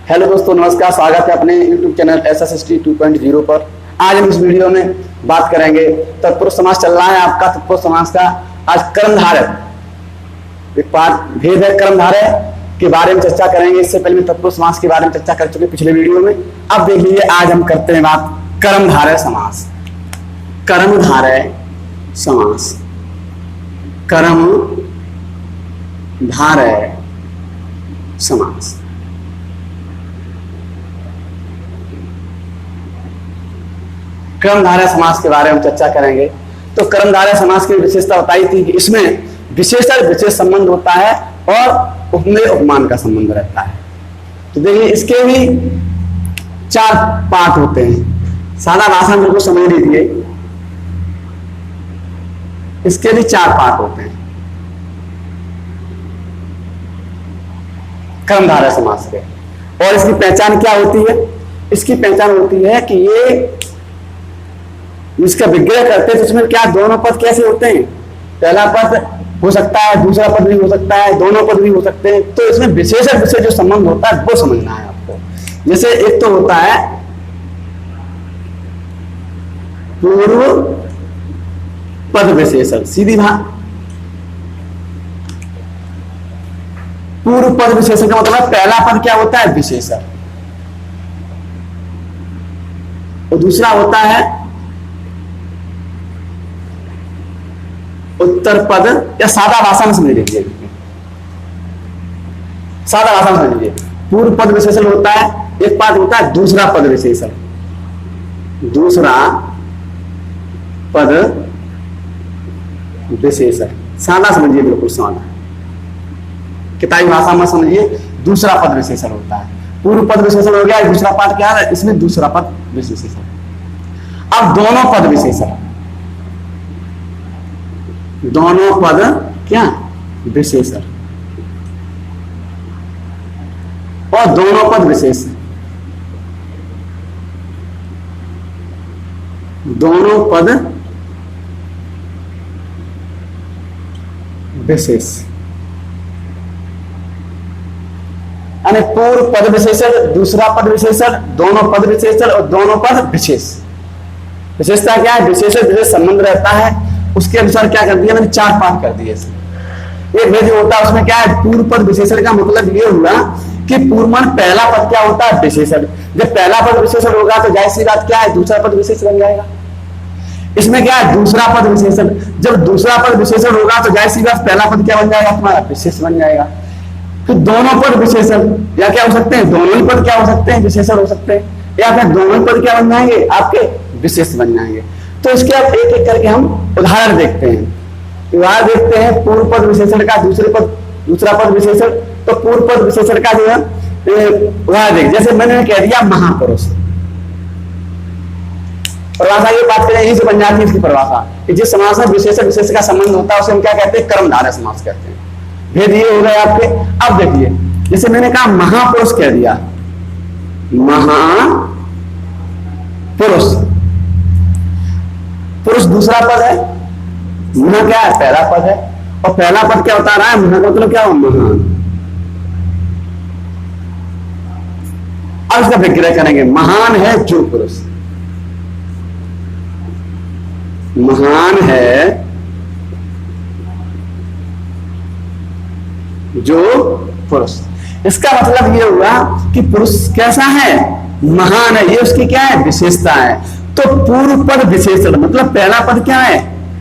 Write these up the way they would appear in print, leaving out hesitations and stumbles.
Hello दोस्तों, नमस्कार। स्वागत है अपने YouTube चैनल SSST 2.0 पर। आज हम इस वीडियो में बात करेंगे तत्पुरुष समास चल रहा है आपका तत्पुरुष समास का। आज कर्मधारय एक पाठ भेद है, कर्मधारय के बारे में चर्चा करेंगे। इससे पहले मैं तत्पुरुष समास के बारे में चर्चा कर चुके पिछले वीडियो में। अब देख लीजिए, आज हम करते हैं बात कर्मधारय समास। कर्मधारय समास, कर्मधारय समास। कर्मधारय समास के बारे में चर्चा करेंगे। तो कर्मधारय समास की विशेषता बताई थी कि इसमें विशेषण विशेष संबंध होता है और उपमेय उपमान का संबंध रहता है। तो देखिए, इसके भी 4 पार्ट होते हैं। सादा भाषा में बिल्कुल समझ लीजिए, इसके भी 4 पार्ट होते हैं कर्मधारय समास के। और इसकी पहचान क्या होती है? इसकी पहचान होती है कि ये इसका विग्रह करते हैं तो इसमें क्या दोनों पद कैसे होते हैं? पहला पद हो सकता है, दूसरा पद भी हो सकता है, दोनों पद भी हो सकते हैं। तो इसमें विशेषण विशेष जो संबंध होता है वो समझना है आपको। जैसे एक तो होता है पूर्व पद विशेषण, सीधी बात। पूर्व पद विशेषण का मतलब पहला पद क्या होता है? विशेषण। और दूसरा होता है उत्तर पद, या सादा भाषा में समझ लीजिए, सादा भाषा में समझ लीजिए। पूर्व पद विशेषण होता है, एक पार्ट होता है दूसरा पद विशेषण। दूसरा पद विशेषण सादा समझिए, बिल्कुल सादा, किताबी भाषा में समझिए। दूसरा पद विशेषण होता है, पूर्व पद विशेषण हो गया। दूसरा पार्ट क्या है? इसमें दूसरा पद विशेषण। अब दोनों पद विशेषण, दोनों पद क्या? विशेषण। और दोनों पद विशेष, दोनों पद विशेष। यानी पूर्व पद विशेषण, दूसरा पद विशेषण, दोनों पद विशेषण और दोनों पद विशेष। विशेषता क्या है? विशेषण विशेष संबंध रहता है। उसके अनुसार क्या कर दिया मैंने? 4 पार्ट कर दिए। एक भेद होता है, उसमें क्या है? पूर्व पद विशेषण का मतलब ये हुआ कि पूर्वमान पहला पद क्या होता है? विशेषण। जब पहला पद विशेषण होगा तो जाहिर सी बात क्या है? दूसरा पद विशेष बन जाएगा। इसमें क्या है? दूसरा पद विशेषण। जब दूसरा पद विशेषण होगा तो जाहिर सी बात पहला पद क्या बन जाएगा? तुम्हारा विशेष बन जाएगा। तो दोनों पद विशेषण या क्या हो सकते हैं? दोनों ही पद क्या हो सकते हैं? विशेषण हो सकते हैं। या फिर दोनों पद क्या बन जाएंगे? आपके विशेष बन जाएंगे। तो इसके अब एक एक करके हम उदाहरण देखते हैं। उदाहरण देखते हैं पूर्व पद विशेषण का, दूसरा पद विशेषण। तो पूर्व पद विशेषण का जो है उदाहरण देख, जैसे मैंने कह दिया महापुरुष। परिभाषा ये बात करें, यही से बन जाती है इसकी परिभाषा कि जिस समास में विशेषण विशेष का संबंध होता है उसे हम क्या कहते हैं? कर्मधारय समास कहते हैं। भेद ये हो गए आपके। अब देखिए, जैसे मैंने कहा महापुरुष कह दिया, महापुरुष, पुरुष दूसरा पद है, महा क्या है? पहला पद है। और पहला पद क्या बता रहा है? महा का मतलब क्या हो? महान। अब इसका विग्रह करेंगे। महान है जो पुरुष, महान है जो पुरुष। इसका मतलब ये हुआ कि पुरुष कैसा है? महान है। ये उसकी क्या है? विशेषता है। तो पूर्व पद विशेषण मतलब पहला पद क्या है?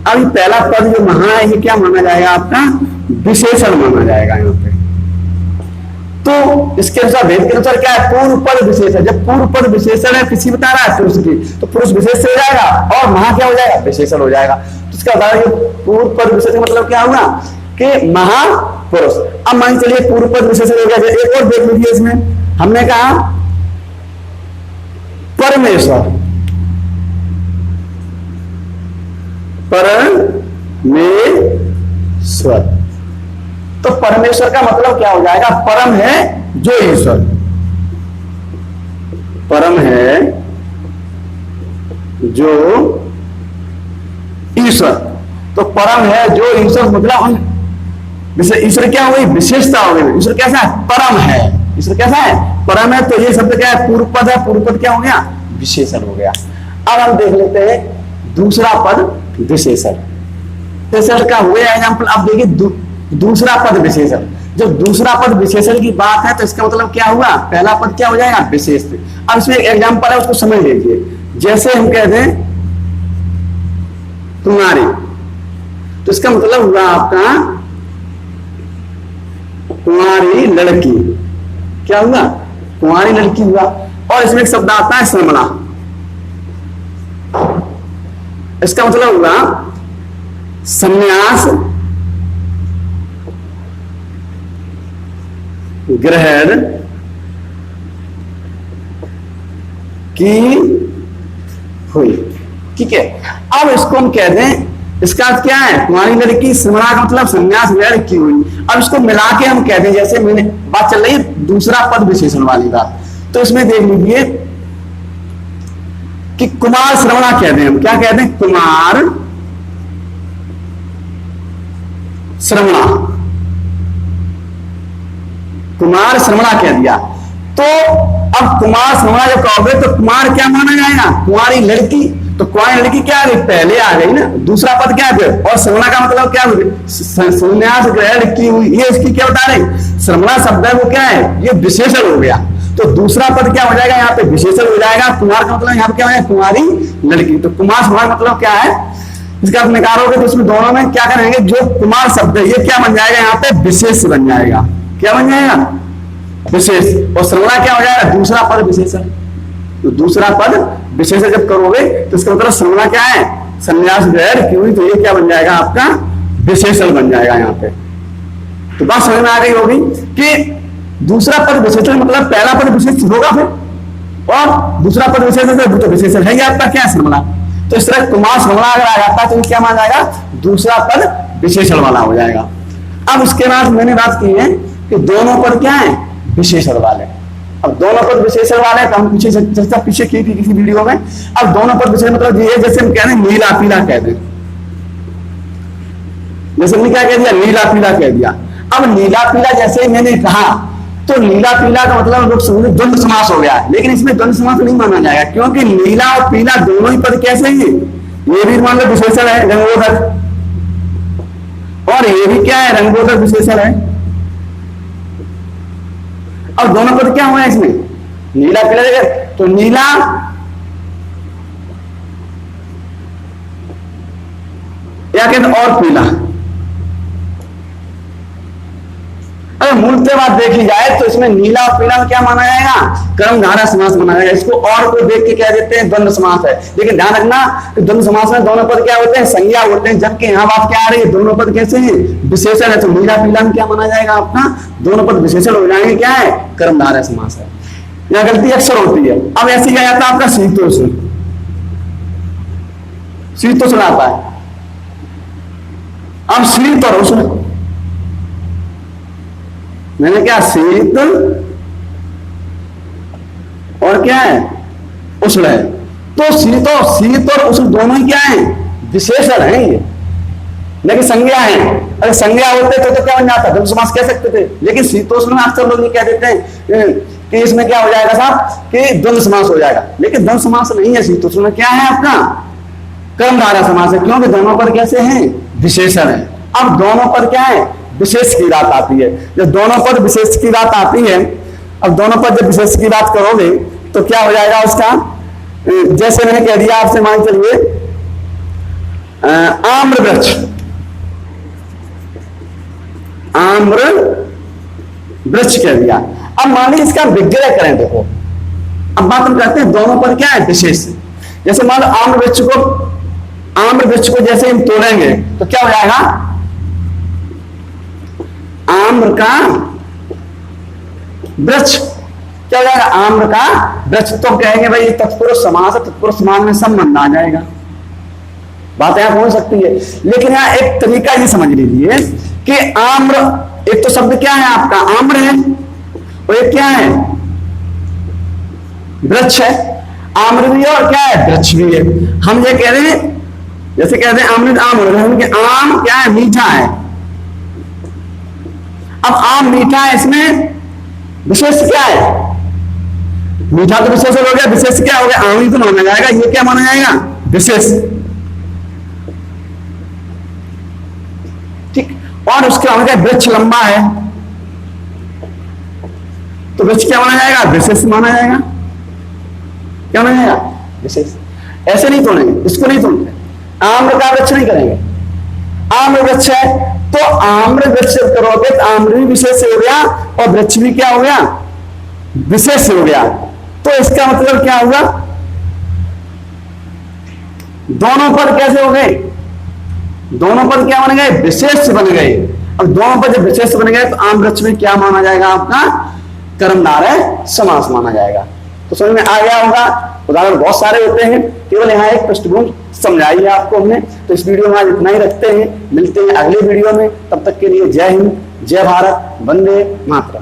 अब पहला पद जो महा है ये क्या माना जाएगा? आपका विशेषण माना जाएगा यहाँ पे। तो इसके अनुसार भेद के अनुसार क्या है? पूर्व पद विशेषण। जब पूर्व पद विशेषण है, किसी बता रहा है पुरुष की, तो पुरुष विशेष से हो जाएगा और महा क्या हो जाएगा? विशेषण हो जाएगा। तो इसका उदाहरण पूर्व पद विशेषण मतलब क्या हुआ कि महापुरुष। अब मान चलिए पूर्व पद विशेषण हो गया। एक और देख लीजिए, इसमें हमने कहा परमेश्वर, परमेश्वर। तो परमेश्वर का मतलब क्या हो जाएगा? परम है जो ईश्वर, परम है जो ईश्वर। तो परम है जो ईश्वर मतलब हम, ईश्वर क्या हो गई? विशेषता हो गई। ईश्वर कैसा है? परम है। इसमें कैसा है, परम है, तो ये शब्द क्या है, पूर्व पद है, पूर्व पद क्या हो गया, विशेषण हो गया। अब हम देख लेते हैं दूसरा पद विशेषण। विशेषण का हुआ एग्जाम्पल, अब देखिए दूसरा पद विशेषण। जब दूसरा पद विशेषण की बात है तो इसका मतलब क्या हुआ, पहला पद क्या हो जाएगा, विशेष। अब इसमें एक एग्जाम्पल है, उसको समझ लीजिए। जैसे हम कहते हैं तुम्हारी, तो इसका मतलब हुआ आपका कुंवारी लड़की, क्या हुआ, कुंवारी लड़की हुआ। और इसमें एक शब्द आता है श्रमणा, इसका मतलब हुआ संन्यास ग्रहण की हुई, ठीक है। अब इसको हम कहते हैं, इसका अर्थ क्या है, कुंवारी लड़की, श्रमणा का मतलब संन्यास ग्रहण की हुई। अब इसको मिला के हम कहते हैं, जैसे मैंने बात चल रही है दूसरा पद विशेषण वाली बात, तो इसमें देख लीजिए कि कुमार श्रवणा कहते हैं, हम क्या कहते हैं, कुमार श्रवणा, कुमार श्रवणा कह दिया। तो अब कुमार श्रवणा जब कहोगे तो कुमार क्या माना जाएगा, कुंवारी लड़की, तो कुंवारी लड़की क्या आ गई, पहले आ गई ना, दूसरा पद क्या है, और श्रवणा का मतलब क्या हुई, संन्यास ग्रहण की हुई, ये इसकी क्या बता रहे, श्रवणा शब्द है वो क्या है, ये विशेषण हो गया। तो दूसरा पद क्या हो जाएगा, यहाँ पे विशेषण हो जाएगा। कुमार का मतलब यहाँ पे क्या है, कुंवारी लड़की। तो कुमार श्रवणा मतलब क्या है, इसका आप निकालोगे तो इसमें दोनों में क्या करेंगे, जो कुमार शब्द है ये क्या बन जाएगा, यहाँ पे विशेष बन जाएगा, क्या बन जाएगा, विशेष। और श्रवणा क्या हो जाएगा, दूसरा पद विशेषण। तो दूसरा पद विशेषण जब करोगे तो इसका मतलब श्रवणा क्या है, संन्यास ग्रहण की हुई, तो ये क्या बन जाएगा, आपका विशेषण बन जाएगा यहाँ पे। तो बात समझ में आ गई होगी कि दूसरा पद विशेषण मतलब पहला पद विशेष होगा फिर, और दूसरा पद विशेषण है तो विशेषण है आपका क्या, श्रवणा। तो इस तरह कुमार श्रवणा अगर आ जाता है तो क्या माना जाएगा, दूसरा पद विशेषण वाला हो जाएगा। अब उसके बाद मैंने बात की है कि दोनों पद क्या है, विशेषण वाले। अब दोनों पद विशेषण वाले तो हम पीछे चर्चा पीछे की थी किसी वीडियो में। अब दोनों पद विशेषण मतलब ये, जैसे हम कह रहे हैं नीला पीला कह दें, जैसे हमने क्या कह दिया, नीला पीला कह दिया। अब नीला पीला जैसे ही मैंने कहा तो नीला पीला का मतलब लोग समझे द्वंद्व समास हो गया, लेकिन इसमें द्वंद्व समास नहीं माना जाएगा, क्योंकि नीला और पीला दोनों ही पद कैसे हैं, ये भी मान लो विशेषण है रंगोदक, और ये भी क्या है, रंगोदक विशेषण है। अब दोनों पद क्या हुआ है इसमें, नीला पीला जगह, तो नीला या कहते और पीला। अगर मूलतः बात देखी जाए तो इसमें नीला और पीला में क्या माना जाएगा, कर्मधारय समास माना जाएगा। इसको और को देख के क्या देते हैं, द्वंद्व समास है। लेकिन ध्यान रखना कि द्वंद्व समास में दोनों पद क्या होते हैं, संज्ञा होते हैं, जबकि यहाँ बात क्या आ रही है, दोनों पद कैसे हैं, विशेषण है। तो नीला पीला में क्या माना जाएगा, आपका दोनों पद विशेषण हो जाएंगे, क्या है, कर्मधारय समास है। यहाँ गलती अक्सर होती है। अब ऐसे क्या जाता है आपका शीतोष्ण, शीतोष्ण आता है। अब शीत और उष्ण, मैंने क्या, शीत और क्या है, उष्ण है। तो शीत और उष्ण दोनों ही क्या है, विशेषण है ये, लेकिन संज्ञा है। अगर संज्ञा होते तो क्या बन जाता, द्वंद्व समास कह सकते थे। लेकिन शीतोष्ण में अक्सर लोग ये कह देते हैं कि इसमें क्या हो जाएगा साहब, कि द्वंद्व समास हो जाएगा, लेकिन द्वंद्व समास नहीं है। शीतोष्ण में क्या है आपका, कर्मधारय समास है, क्योंकि दोनों पर कैसे हैं, विशेषण है। अब दोनों पर क्या है, विशेष की बात आती है। जब दोनों पर विशेष की बात आती है, अब दोनों पर जब विशेष की बात करोगे तो क्या हो जाएगा उसका, जैसे मैंने कह दिया आपसे, मान चलिए आम्र वृक्ष, आम्र वृक्ष कह दिया। अब मान लीजिए इसका विग्रह करें, देखो अब बात हम करते हैं दोनों पर क्या है, विशेष। जैसे मान लो आम्र वृक्ष को जैसे हम तोड़ेंगे तो क्या हो जाएगा, आम्र का वृक्ष, क्या हो जाएगा, आम्र का वृक्ष। तो कहेंगे भाई तत्पुरुष समास है, तत्पुरुष समास में संबंध आ जाएगा, बात यहां पहुंच सकती है। लेकिन यहां एक तरीका ये समझ लीजिए कि आम्र, एक तो शब्द क्या है आपका, आम्र है, और एक क्या है, वृक्ष है। आम्र भी है और क्या है, वृक्ष भी है। हम ये कह रहे हैं, जैसे कहते हैं अमृत आम, आम क्या है, मीठा है। अब आम मीठा है, इसमें विशेष क्या है? मीठा तो विशेष हो गया, विशेष क्या हो गया? आमली तो माना जाएगा, ये क्या माना जाएगा? विशेष। ठीक। और उसके बाद वृक्ष लंबा है तो वृक्ष क्या माना जाएगा? विशेष माना जाएगा। क्या माना जाएगा? विशेष। ऐसे नहीं तोड़ेंगे, इसको नहीं तोड़ेंगे। आम्र का वृक्ष नहीं करेंगे। आम्र वृक्ष है तो आम्र वृक्ष करोगे तो आम्र भी विशेष हो गया और वृक्ष भी क्या हो गया? विशेष हो गया। तो इसका मतलब क्या होगा? दोनों पद कैसे हो गए? दोनों पद क्या बन गए? विशेष बन गए। अब दोनों पद जब विशेष बन गए तो आम वृक्ष में क्या माना जाएगा? आपका कर्मधारय समास माना जाएगा। तो समझ में आ गया होगा। उदाहरण बहुत सारे होते हैं, केवल यहाँ एक पृष्ठभूमि समझाई है आपको हमने। तो इस वीडियो में आज इतना ही रखते हैं, मिलते हैं अगले वीडियो में। तब तक के लिए जय हिंद, जय भारत, वंदे मातरम।